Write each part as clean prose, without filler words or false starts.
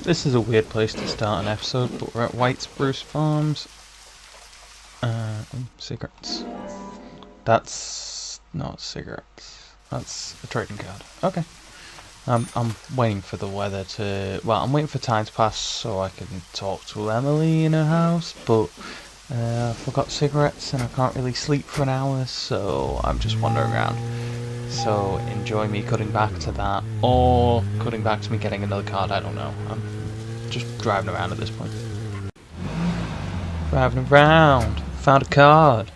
This is a weird place to start an episode, but we're at White Spruce Farms. Cigarettes. That's not cigarettes. That's a trading card. Okay. I'm waiting for the weather to... Well, I'm waiting for time to pass so I can talk to Emily in her house, but I forgot cigarettes and I can't really sleep for an hour, so I'm just wandering around. So enjoy me cutting back to that, or cutting back to me getting another card, I don't know. I'm just driving around at this point. Driving around, found a card.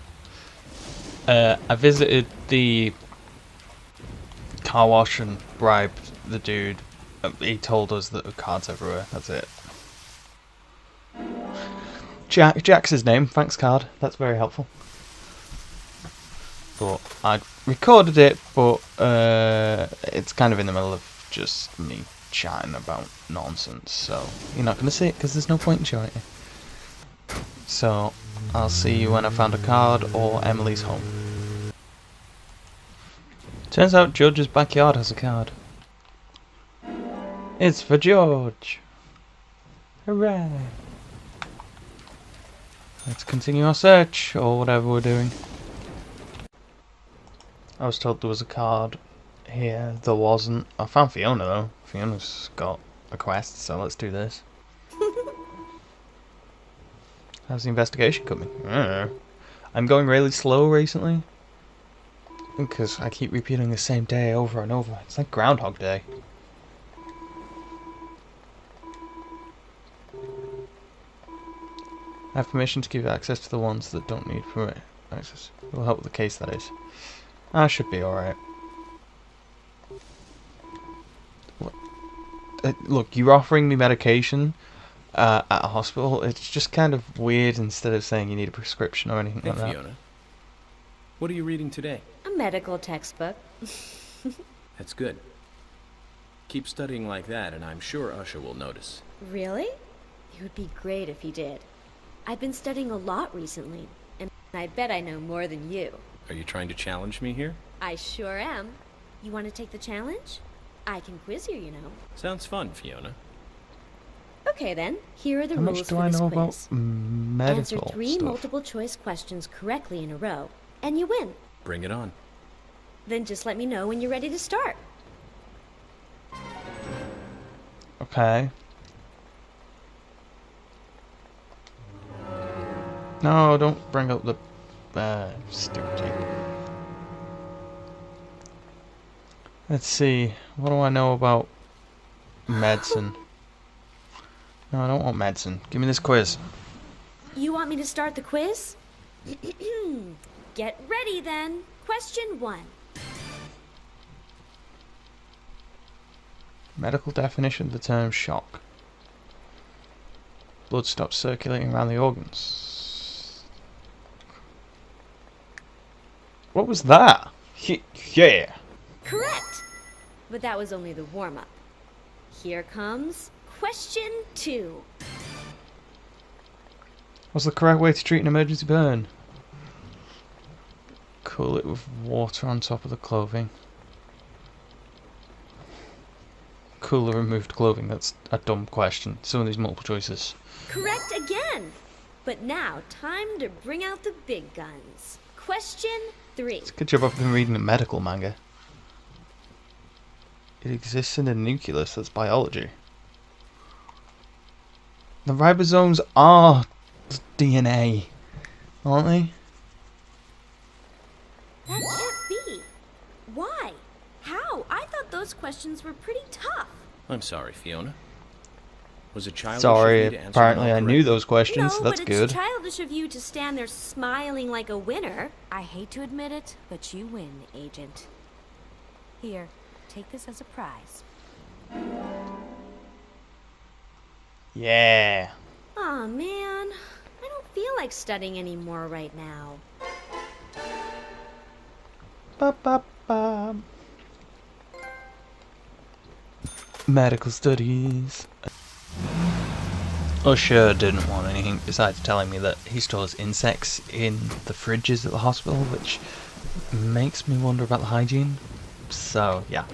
I visited the car wash and bribed the dude. He told us that there were cards everywhere, that's it. Jack's his name, thanks card, that's very helpful. But I recorded it, but it's kind of in the middle of just me chatting about nonsense, so you're not going to see it because there's no point in showing it. So I'll see you when I found a card or Emily's home. Turns out George's backyard has a card. It's for George! Hooray! Let's continue our search, or whatever we're doing. I was told there was a card here. There wasn't. I found Fiona though. Fiona's got a quest, so let's do this. How's the investigation coming? I don't know. I'm going really slow recently. Because I keep repeating the same day over and over. It's like Groundhog Day. I have permission to give access to the ones that don't need permit access. It will help with the case, that is. I should be alright. Look, you're offering me medication at a hospital. It's just kind of weird instead of saying you need a prescription or anything like that. Fiona. What are you reading today? A medical textbook. That's good. Keep studying like that, and I'm sure Usher will notice. Really? It would be great if he did. I've been studying a lot recently, and I bet I know more than you. Are you trying to challenge me here? I sure am. You want to take the challenge? I can quiz you, you know. Sounds fun, Fiona. Okay then, here are the How rules much do for I this know quiz. about medical Answer 3 stuff? multiple choice questions correctly in a row, and you win. Bring it on. Then just let me know when you're ready to start. Okay. No, don't bring up the stupid thing. Let's see. What do I know about medicine? No, I don't want medicine. Give me this quiz. You want me to start the quiz? Get ready then. Question 1. Medical definition of the term shock. Blood stops circulating around the organs. What was that? Yeah. Correct! But that was only the warm-up. Here comes question 2. What's the correct way to treat an emergency burn? Cool it with water on top of the clothing. Cool the removed clothing. That's a dumb question. Some of these multiple choices. Correct again! But now, time to bring out the big guns. Question 3. It's a good job I've been reading a medical manga. It exists in the nucleus, that's biology. The ribosomes are DNA, aren't they? That can't be. Why? How? I thought those questions were pretty tough. I'm sorry, Fiona. Was it childish Sorry, of me to answer apparently them I all knew correctly? those questions, No, so that's but good. it's childish of you to stand there smiling like a winner. I hate to admit it, but you win, Agent. Here, take this as a prize. Yeah. Aw, man. I don't feel like studying anymore right now. Ba ba ba. Medical studies. Usher didn't want anything besides telling me that he stores insects in the fridges at the hospital, which makes me wonder about the hygiene. So, yeah.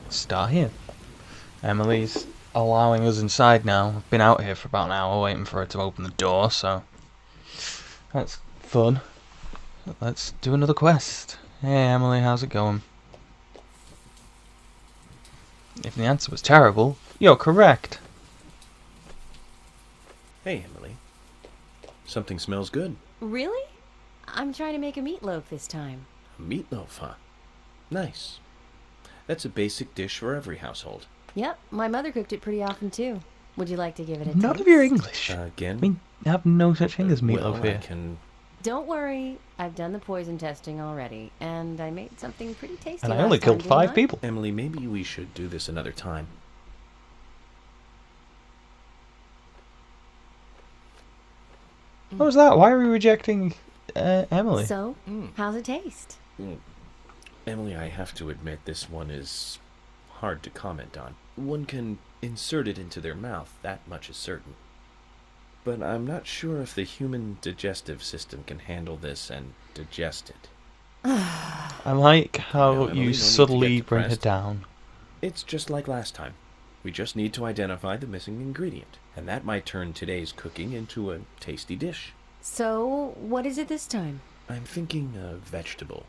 Start here. Emily's allowing us inside now. I've been out here for about an hour waiting for her to open the door, so that's fun. Let's do another quest. Hey Emily, how's it going? If the answer was terrible, you're correct. Hey, Emily. Something smells good. Really? I'm trying to make a meatloaf this time. A meatloaf, huh? Nice. That's a basic dish for every household. Yep, my mother cooked it pretty often too. Would you like to give it a None taste? of your English. Again? We have no such thing as meatloaf well, here. I can... Don't worry, I've done the poison testing already, and I made something pretty tasty. And I last only time, killed didn't 5 I? people. Emily, maybe we should do this another time. What was that? Why are we rejecting Emily? So, how's it taste? Emily, I have to admit this one is hard to comment on. One can insert it into their mouth, that much is certain. But I'm not sure if the human digestive system can handle this and digest it. I like how No, Emily, no you need to subtly get bring her depressed. down. It's just like last time. We just need to identify the missing ingredient, and that might turn today's cooking into a tasty dish. So, what is it this time? I'm thinking a vegetable.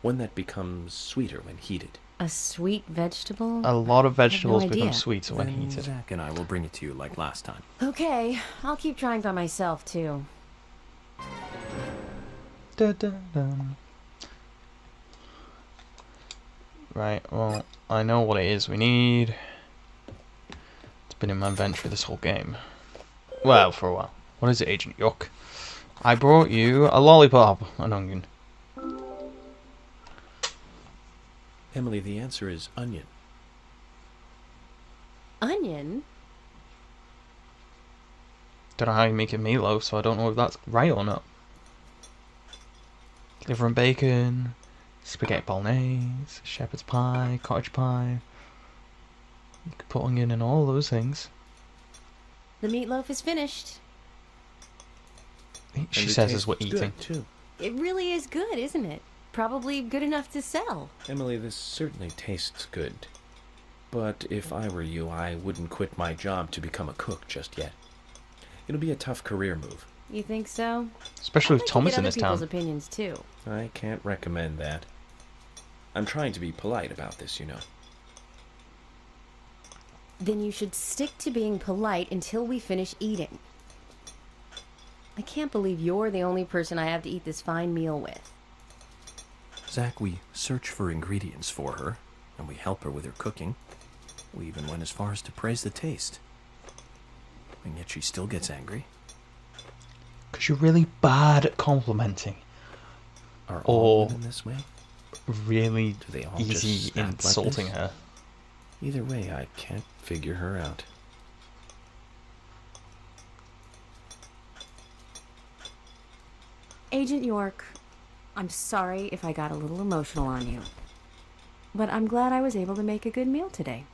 One that becomes sweeter when heated. A sweet vegetable? A lot of vegetables idea. become sweeter when Then heated. Zach and I will bring it to you like last time. Okay, I'll keep trying by myself too. Da, da, da. Right, well, I know what it is we need. It's been in my inventory this whole game. Well, for a while. What is it, Agent Yuck? I brought you a lollipop, an onion. Emily, the answer is onion. Onion? Don't know how you make a meatloaf, so I don't know if that's right or not. Liver and bacon, spaghetti bolognese, shepherd's pie, cottage pie. You could put onion in all those things. The meatloaf is finished. She And it says as we're tastes eating. good, too. It really is good, isn't it? Probably good enough to sell. Emily, this certainly tastes good. But if I were you, I wouldn't quit my job to become a cook just yet. It'll be a tough career move. You think so? Especially I'd with like to Thomas get in other this people's town. opinions too. I can't recommend that. I'm trying to be polite about this, you know. Then you should stick to being polite until we finish eating. I can't believe you're the only person I have to eat this fine meal with. Zach, we search for ingredients for her, and we help her with her cooking. We even went as far as to praise the taste. And yet she still gets angry. Because you're really bad at complimenting. Are Or- all women this way? Really Do they all easy just snap like insulting this? her. Either way, I can't figure her out. Agent York, I'm sorry if I got a little emotional on you. But I'm glad I was able to make a good meal today.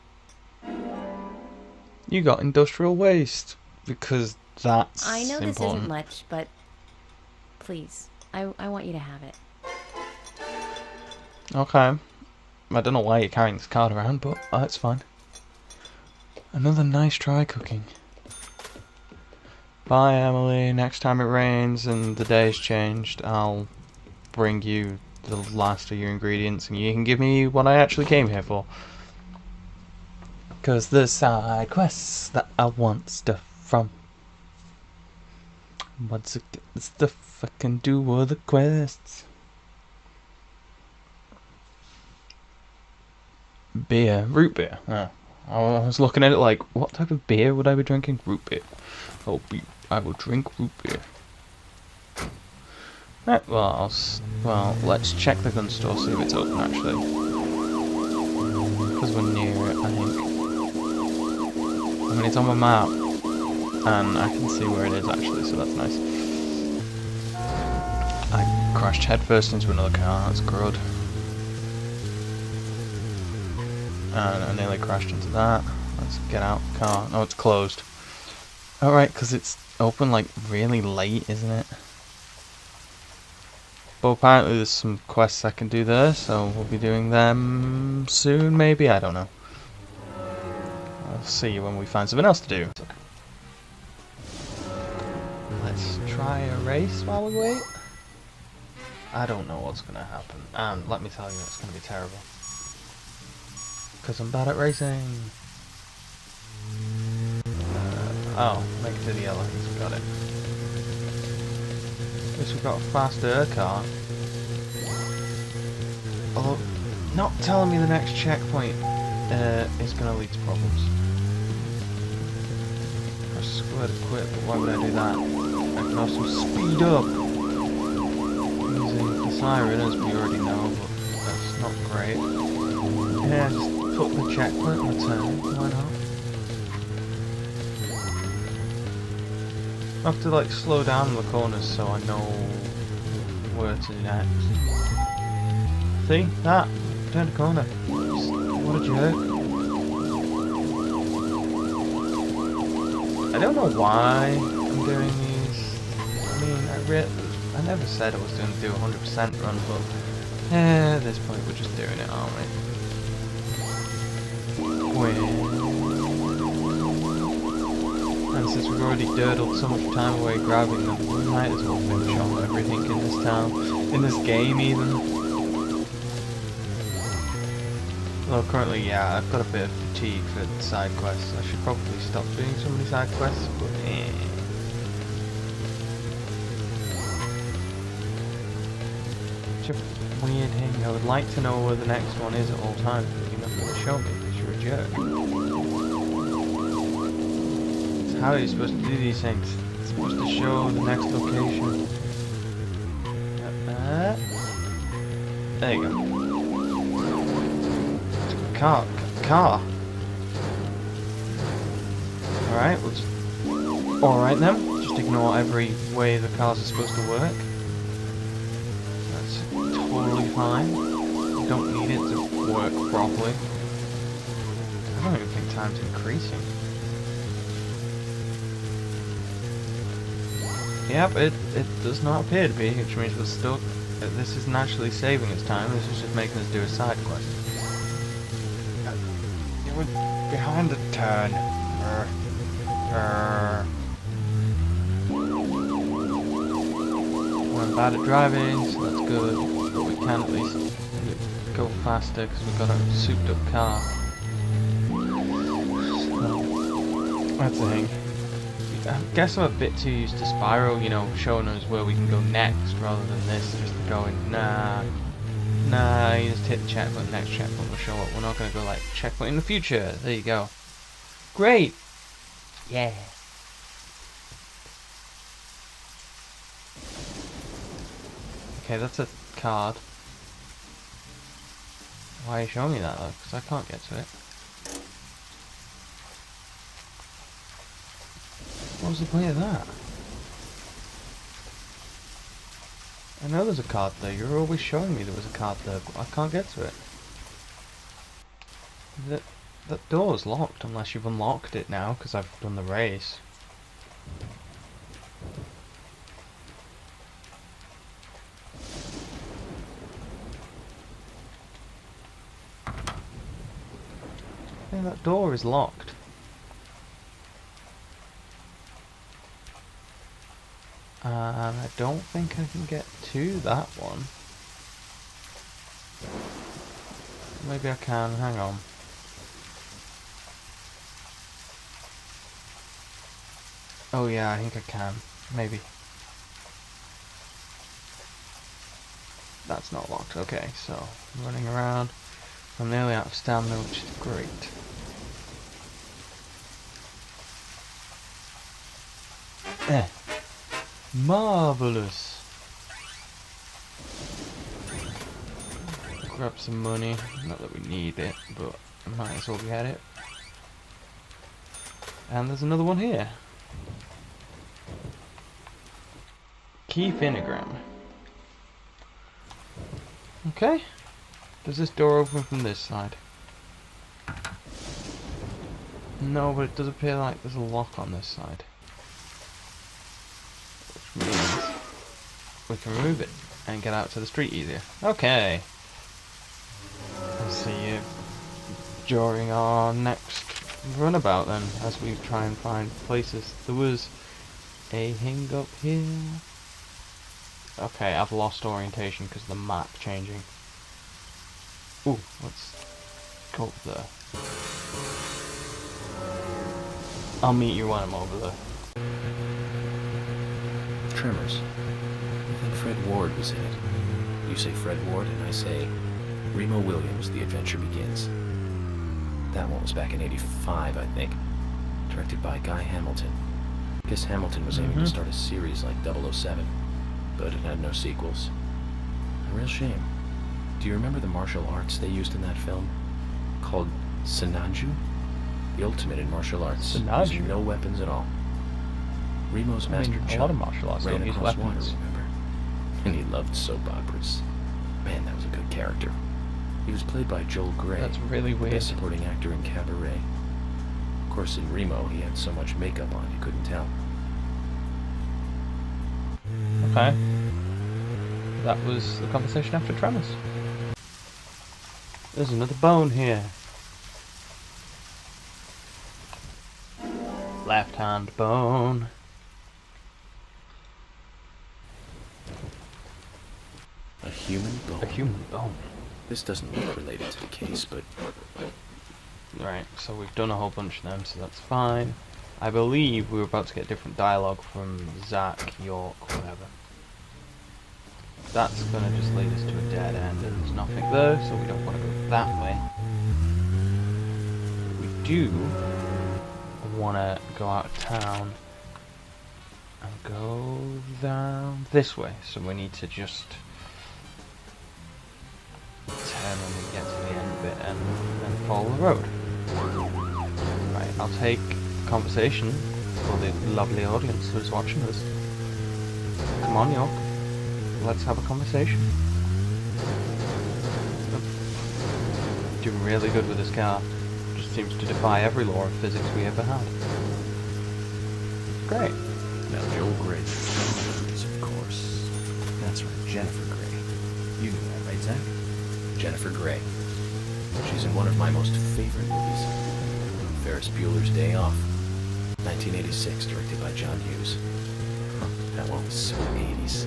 You got industrial waste. Because that's I know this important. isn't much, but please, I want you to have it. Okay. I don't know why you're carrying this card around, but that's fine. Another nice try cooking. Bye, Emily. Next time it rains and the day's changed, I'll bring you the last of your ingredients and you can give me what I actually came here for. Because there's side quests that I want stuff from. What's the stuff I can do with the quests? Beer. Root beer. Oh. I was looking at it like, what type of beer would I be drinking? Root beer. I will drink root beer. Right, well, let's check the gun store, see if it's open actually. Because we're near it, I think. I mean, it's on my map. And I can see where it is actually, so that's nice. I crashed headfirst into another car, that's good. And I nearly crashed into that. Let's get out the car. Oh, it's closed. Alright, because it's open like really late, isn't it? But apparently there's some quests I can do there, so we'll be doing them soon, maybe? I don't know. I'll see you when we find something else to do. Let's try a race while we wait. I don't know what's going to happen, and let me tell you, it's going to be terrible. Because I'm bad at racing. Oh, make it to the yellow. Got it. Guess we've got a faster car. Although, not telling me the next checkpoint is going to lead to problems. I swear to quit, but why would I do that? I can also speed up using the siren, as we already know, but that's not great. Yeah, just put the checkpoint on the turn, why not? I have to like slow down the corners so I know where to next. See? That! Turn the corner. What a jerk. I don't know why I'm doing these. I mean, I never said I was going to do a 100% run, but at this point we're just doing it, aren't we? And since we've already dirtled so much time away grabbing them, we might as well finish off everything in this town. In this game, even. Well, currently, yeah, I've got a bit of fatigue for side quests. I should probably stop doing so many side quests, but Such a weird thing. I would like to know where the next one is at all times, but you're not going to show me because you're a jerk. How are you supposed to do these things? It's supposed to show the next location. There you go. Car. Alright, we'll just... Alright then. Just ignore every way the cars are supposed to work. That's totally fine. You don't need it to work properly. I don't even think time's increasing. Yep, it does not appear to be, which means we're still... This isn't actually saving us time, this is just making us do a side quest. You were behind the turn. I'm bad at driving, so that's good. But we can at least go faster because we've got a souped up car. So, that's the thing. I guess I'm a bit too used to Spiral, you know, showing us where we can go next, rather than this just going, nah, you just hit the checkpoint, next checkpoint will show up. We're not going to go like, checkpoint in the future, there you go. Great! Yeah. Okay, that's a card. Why are you showing me that though? Because I can't get to it. What was the point of that? I know there's a card there. You're always showing me there was a card there, but I can't get to it. That door's locked unless you've unlocked it now, because I've done the race. Yeah, that door is locked. And I don't think I can get to that one. Maybe I can, hang on. Oh yeah, I think I can. Maybe. That's not locked. Okay, so I'm running around. I'm nearly out of stamina, which is great. Marvelous. Grab some money. Not that we need it, but might as well get it. And there's another one here. Key Phenogram. Okay. Does this door open from this side? No, but it does appear like there's a lock on this side. Which means we can remove it and get out to the street easier. Okay. I'll see you during our next run about then as we try and find places. There was a hang up here. Okay, I've lost orientation because of the map changing. Ooh, let's go up there. I'll meet you when I'm over there. Tremors. I think Fred Ward was in it. You say Fred Ward, and I say Remo Williams, The Adventure Begins. That one was back in '85, I think. Directed by Guy Hamilton. Guess Hamilton was aiming to start a series like 007, but it had no sequels. A real shame. Do you remember the martial arts they used in that film? Called Sinanju? The ultimate in martial arts. Sinanju? Using no weapons at all. Remo's master a lot of martial arts ran don't use across water, weapons. remember? And he loved soap operas. Man, that was a good character. He was played by Joel Grey. That's really weird. Best supporting actor in Cabaret. Of course, in Remo, he had so much makeup on, you couldn't tell. Okay. That was the conversation after Tremors. There's another bone here. Left hand bone. A human bone. A human bone. This doesn't look related to the case, but Right, so we've done a whole bunch of them, so that's fine. I believe we were about to get different dialogue from Zach, York, whatever. That's gonna just lead us to a dead end, and there's nothing there, so we don't want to go that way. We do want to go out of town and go down this way, so we need to just turn when we get to the end of it and then follow the road. Right, I'll take conversation for the lovely audience who's watching us. Come on, York. Let's have a conversation. Doing really good with this car. Just seems to defy every law of physics we ever had. Great. now Joel Grey. Of course. That's right, Jennifer Grey. You knew that, right, Zach? Jennifer Grey. She's in one of my most favorite movies. Ferris Bueller's Day Off. 1986, directed by John Hughes. Huh, that one was so 80s.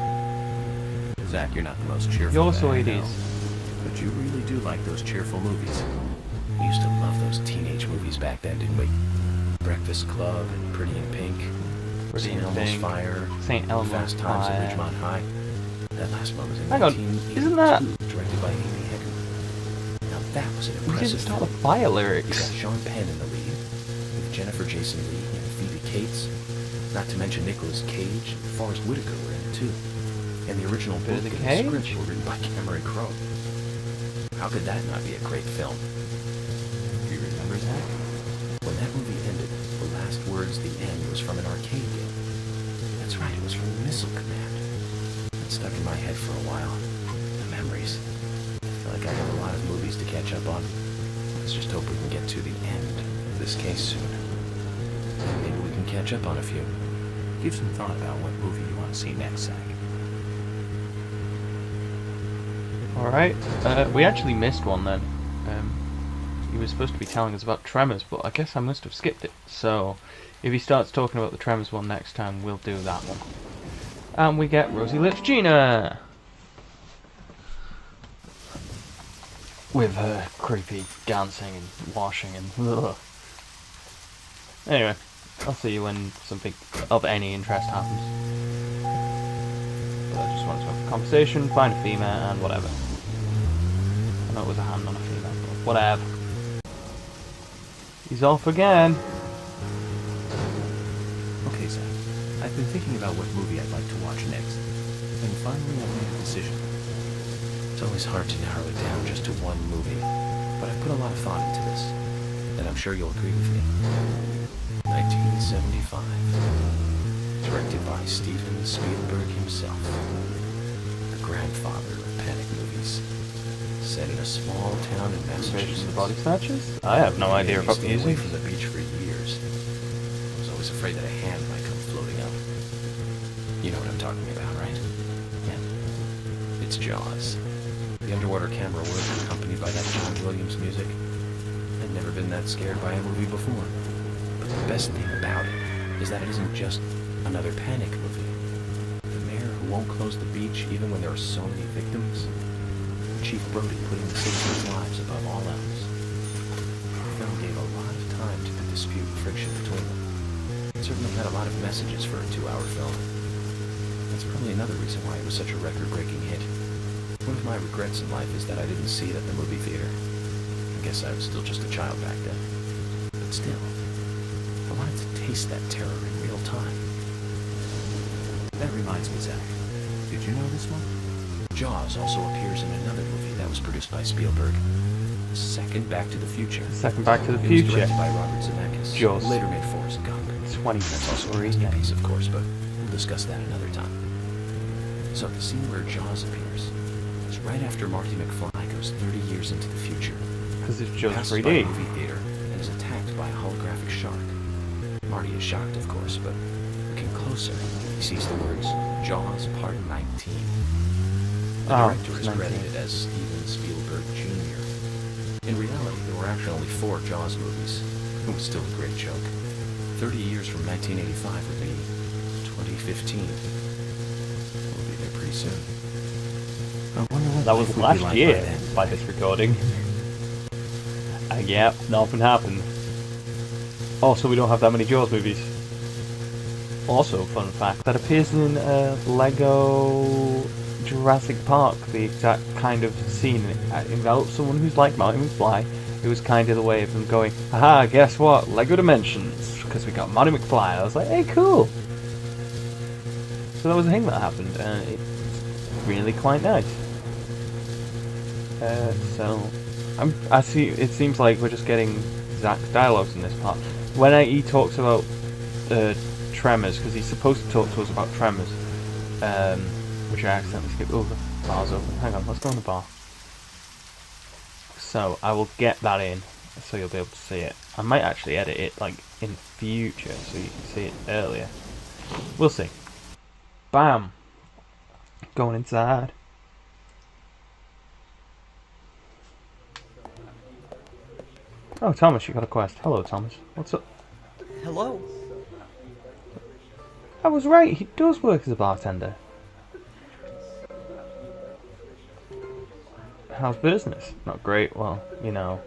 Zach, you're not the most cheerful You're guy so I 80s. know, but you really do like those cheerful movies. We used to love those teenage movies back then, didn't we? Breakfast Club and Pretty in Pink. Pretty St. in Elmo's Pink, Fire. St. Elmo's Fast Times Fire. at Ridgemont High. That last one was in Hang on, 1982, isn't that- directed by Amy Hecker. Now that was an We impressive didn't start the film. fire You got lyrics. Sean Penn in the lead, with Jennifer Jason Leigh and Phoebe Cates. Not to mention Nicolas Cage and Forrest Whitaker were in it too. And the original Bit book of the and the script Cage? were written by Cameron Crowe. How could that not be a great film? Do you remember that? When that movie ended, the last words, the end, was from an arcade game. That's right, it was from Missile Command. It stuck in my head for a while. The memories. I feel like I have a lot of movies to catch up on. Let's just hope we can get to the end of this case soon. And maybe we can catch up on a few. Give some thought about what movie you want to see next, Zach. Alright, we actually missed one then. He was supposed to be telling us about Tremors, but I guess I must have skipped it. So, if he starts talking about the Tremors one next time, we'll do that one. And we get Rosie Lips Gina! With her creepy dancing and washing and ugh. Anyway, I'll see you when something of any interest happens. But I just wanted to have a conversation, find a female, and whatever. I know it was a hand on a female, but whatever. He's off again. Okay, Zach. I've been thinking about what movie I'd like to watch next. And finally I've made a decision. It's always hard to narrow it down just to one movie, but I've put a lot of thought into this, and I'm sure you'll agree with me. 1975. Directed by Steven Spielberg himself. The grandfather of panic movies. Set in a small town in Invasion of Massachusetts. the Body Snatchers? I have no idea about Stayed away music. from the beach for years. I was always afraid that a hand might come floating up. You know what I'm talking about, right? Yeah. It's Jaws. The underwater camera work accompanied by that John Williams music. And never been that scared by a movie before. But the best thing about it is that it isn't just another panic movie. The mayor who won't close the beach even when there are so many victims. Chief Brody putting the citizens' lives above all else. The film gave a lot of time to the dispute and friction between them. It certainly had a lot of messages for a 2-hour film. That's probably another reason why it was such a record-breaking hit. One of my regrets in life is that I didn't see it at the movie theater. I guess I was still just a child back then. But still, I wanted to taste that terror in real time. That reminds me, Zach. Did you know this one? Jaws also appears in another movie that was produced by Spielberg. The second Back to the Future. Second Back to the It was Future. directed by Robert Zemeckis. Jaws. Later made Forrest Gump. 20 That's also a masterpiece, of course, but we'll discuss that another time. So the scene where Jaws appears is right after Marty McFly goes 30 years into the future. Because it's Jaws Passes 3D. by a movie theater and is attacked by a holographic shark. Marty is shocked, of course, but looking closer, he sees the words Jaws Part 19. The director is 19. credited as Steven Spielberg Jr. In reality, there were actually only 4 Jaws movies. It was still a great joke. 30 years from 1985 would be 2015. We'll be there pretty soon. I wonder what That life was would be last like by year then. by this recording. Yeah, nothing happened. Also, we don't have that many Jaws movies. Also, fun fact, that appears in Lego Jurassic Park, the exact kind of scene. It envelops someone who's like Marty McFly. It was kind of the way of them going, haha, guess what? Lego Dimensions. Because we got Marty McFly. I was like, hey, cool. So that was a thing that happened. It's really quite nice. So, I see. It seems like we're just getting Zach's dialogues in this part. When he talks about Tremors, because he's supposed to talk to us about Tremors, which I accidentally skipped over. Bar's open. Hang on, let's go in the bar. So I will get that in, so you'll be able to see it. I might actually edit it like in future, so you can see it earlier. We'll see. Bam. Going inside. Oh, Thomas, you got a quest. Hello, Thomas. What's up? Hello. I was right. He does work as a bartender. How's business? Not great. Well, you know,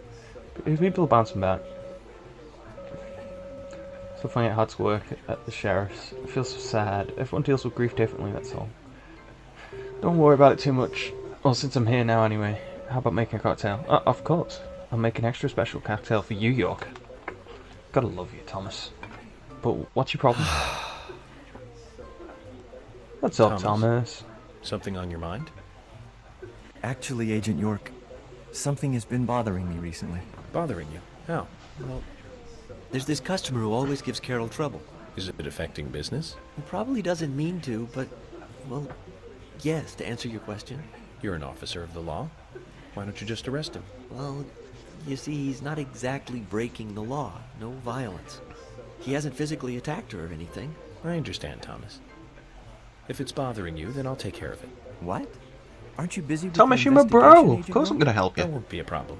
people are bouncing back. Still finding it hard to work at the sheriff's. I feel so sad. Everyone deals with grief differently, that's all. Don't worry about it too much. Well, since I'm here now anyway, how about making a cocktail? Of course. I'll make an extra special cocktail for you, York. Gotta love you, Thomas. But what's your problem? What's up, Thomas? Something on your mind? Actually, Agent York, something has been bothering me recently. Bothering you? How? Well, there's this customer who always gives Carol trouble. Is it affecting business? He probably doesn't mean to, but, well, yes, to answer your question. You're an officer of the law. Why don't you just arrest him? Well, you see, he's not exactly breaking the law. No violence. He hasn't physically attacked her or anything. I understand, Thomas. If it's bothering you, then I'll take care of it. What? Aren't you busy with Thomas, the you're my investigation, bro. Agent Of course I'm York? gonna help That you. won't be a problem.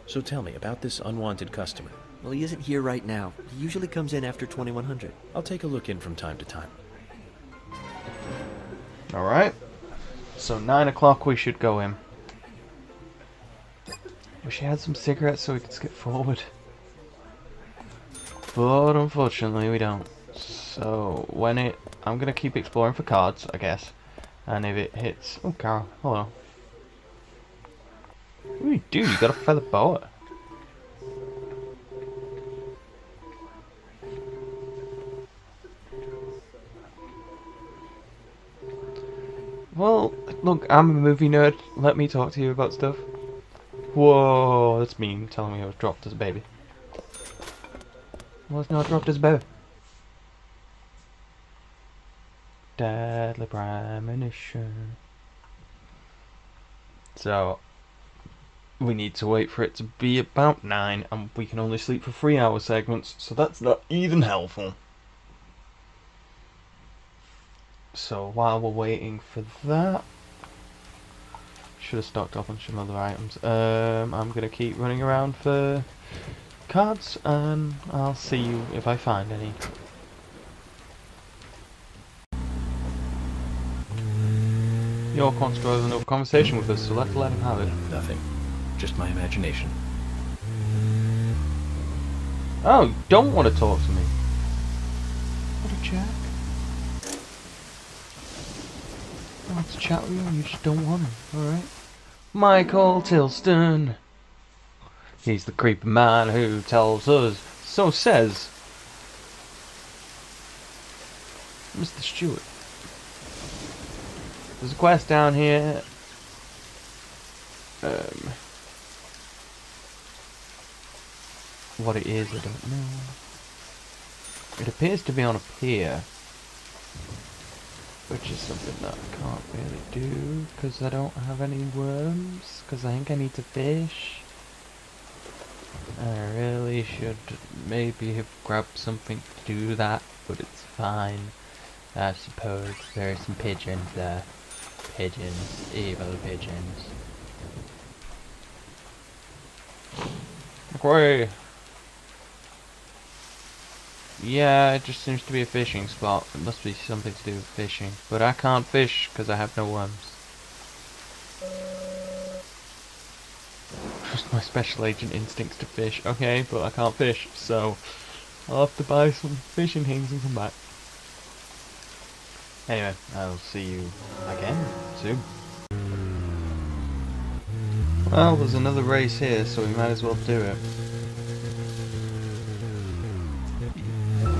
So tell me about this unwanted customer. Well, he isn't here right now. He usually comes in after 2100. I'll take a look in from time to time. Alright. So 9 o'clock we should go in. Wish he had some cigarettes so we could skip forward. But unfortunately we don't. So I'm gonna keep exploring for cards, I guess. And if it hits... Oh, Carl, hello. Ooh, dude, you got a feather boa. Well, look, I'm a movie nerd. Let me talk to you about stuff. Whoa, that's mean, telling me I was dropped as a baby. I was not dropped as a baby. Deadly premonition. So, we need to wait for it to be about 9, and we can only sleep for 3-hour segments, so that's not even helpful. So while we're waiting for that, should have stocked up on some other items. I'm gonna keep running around for cards, and I'll see you if I find any. York wants to have another conversation with us, so let's let him have it. Nothing. Just my imagination. Oh, you don't want to talk to me. What a jerk. I want to chat with you and you just don't want to, alright? Michael Tilston. He's the creepy man who tells us, so says Mr. Stewart. There's a quest down here. What it is, I don't know. It appears to be on a pier, which is something that I can't really do because I don't have any worms. Because I think I need to fish. I really should maybe have grabbed something to do that, but it's fine. I suppose there are some pigeons there. Pigeons, evil pigeons. Macquarie! Yeah, it just seems to be a fishing spot. It must be something to do with fishing. But I can't fish because I have no worms. Trust my special agent instincts to fish. Okay, but I can't fish, so I'll have to buy some fishing things and come back. Anyway, I'll see you again soon. Well, there's another race here, so we might as well do it.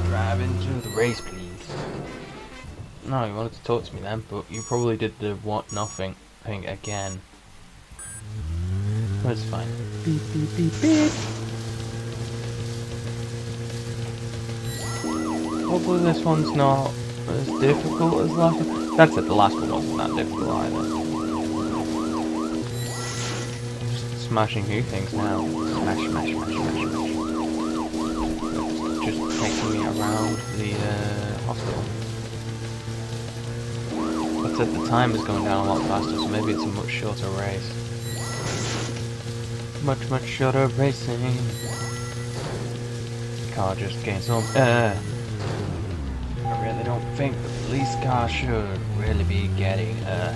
Drive into the race, please. No, you wanted to talk to me then, but you probably did the what nothing thing again. That's fine. Beep, beep, beep, beep. Hopefully this one's not as difficult as last one. That's it, the last one wasn't that difficult either. Just smashing new things now. Smash, smash, smash, smash, smash. Just taking me around the hospital. Like I said, the time is going down a lot faster, so maybe it's a much shorter race. Much, much shorter racing. Car just gained some air. I really don't think the police car should really be getting her.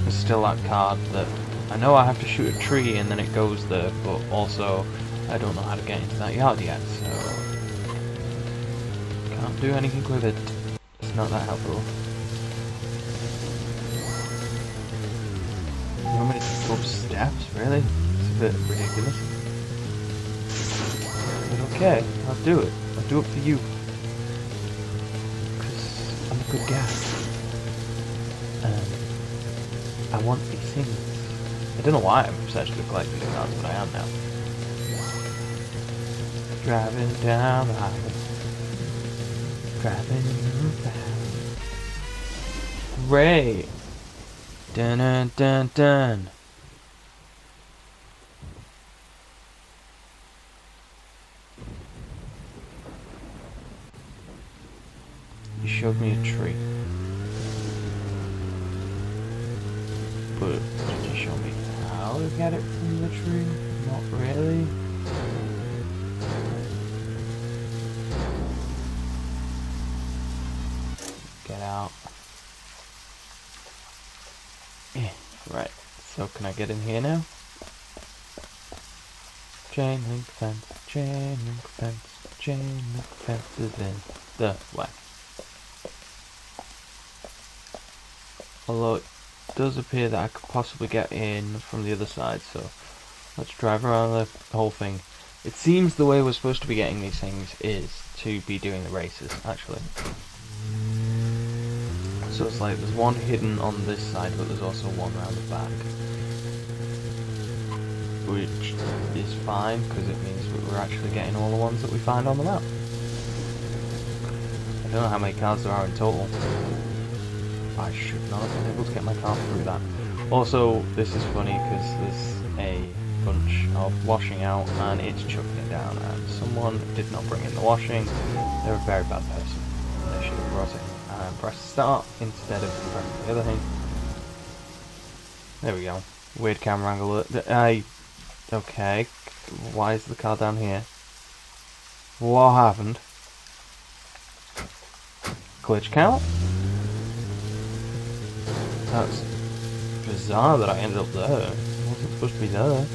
There's still that card that I know I have to shoot a tree and then it goes there, but also I don't know how to get into that yard yet, so can't do anything with it. It's not that helpful. You want me to go up steps? Really? It's a bit ridiculous. But okay, I'll do it. I'll do it for you. Because I'm a good guy. And I want these things. I don't know why I'm obsessed with collecting the cards, but I am now. Driving down the highway. Driving down. Great! Dun dun dun dun. You showed me a tree. But did you show me how to get it from the tree? Not really. Get out. Right, so can I get in here now? Chain link fence, chain link fence, chain link fence is in the way. Although it does appear that I could possibly get in from the other side, so let's drive around the whole thing. It seems the way we're supposed to be getting these things is to be doing the races, actually. So it's like there's one hidden on this side, but there's also one around the back. Which is fine, because it means that we're actually getting all the ones that we find on the map. I don't know how many cards there are in total. I should not have been able to get my car through that. Also, this is funny because there's a bunch of washing out and it's chucking it down, and someone did not bring in the washing. They're a very bad person. They should have brought it. And press start instead of pressing the other thing. There we go. Weird camera angle. Okay. Why is the car down here? What happened? Glitch count? That's bizarre that I ended up there. I wasn't supposed to be there.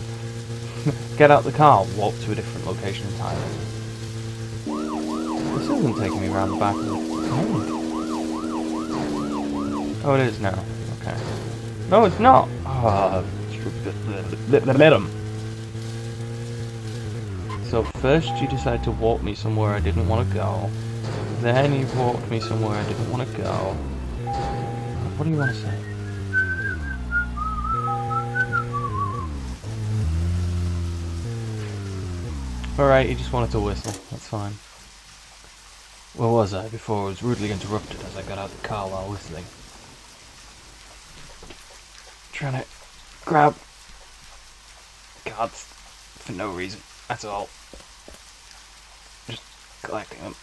Get out the car, walk to a different location entirely. This isn't taking me around the back of the thing. Oh, it is now. Okay. No, it's not! Ah, let him. So first you decide to walk me somewhere I didn't want to go. Then you walked me somewhere I didn't want to go. What do you want to say? Alright, you just wanted to whistle. That's fine. Where was I before I was rudely interrupted as I got out of the car while whistling? Trying to grab cards for no reason at all. Just collecting them.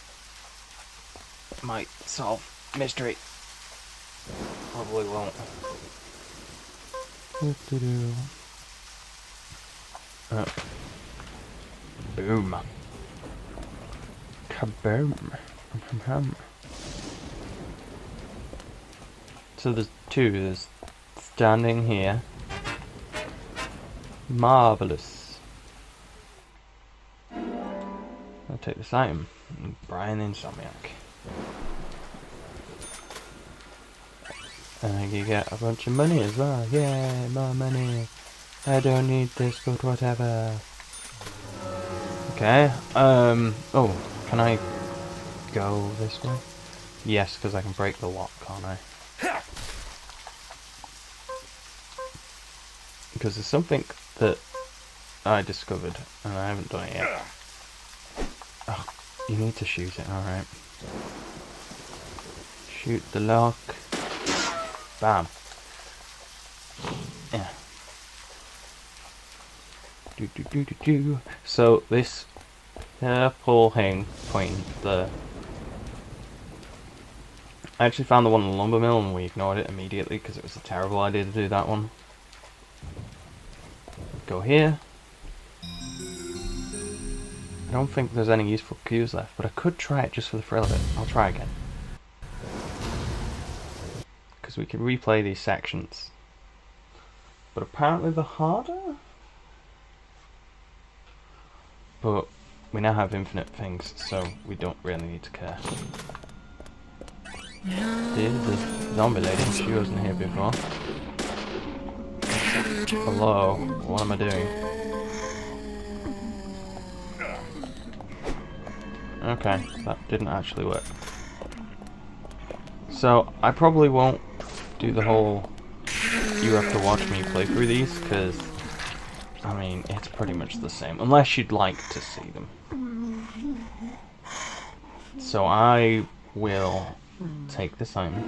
Might solve mystery. Probably won't. Boom. Kaboom. So there's two. There's standing here. Marvelous. I'll take this item. Brian the Insomniac. And you get a bunch of money as well. Yay, more money. I don't need this, but whatever. Okay. Oh, can I go this way? Yes, because I can break the lock, can't I? Because there's something that I discovered, and I haven't done it yet. Oh, you need to shoot it, alright. Shoot the lock. Bam. Yeah. So this purple thing pointing the... I actually found the one in the lumber mill and we ignored it immediately because it was a terrible idea to do that one. Go here. I don't think there's any useful cues left, but I could try it just for the thrill of it. I'll try again. Because we can replay these sections. But apparently they're harder? But we now have infinite things, so we don't really need to care. Dude, the zombie lady, she wasn't here before. Hello, what am I doing? Okay, that didn't actually work. So, I probably won't do the whole you have to watch me play through these, because I mean, it's pretty much the same, unless you'd like to see them. So I will take this item.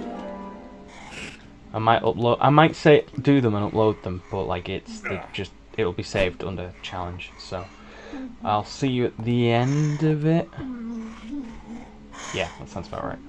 I might say do them and upload them, but like it'll be saved under challenge. So I'll see you at the end of it. Yeah, that sounds about right.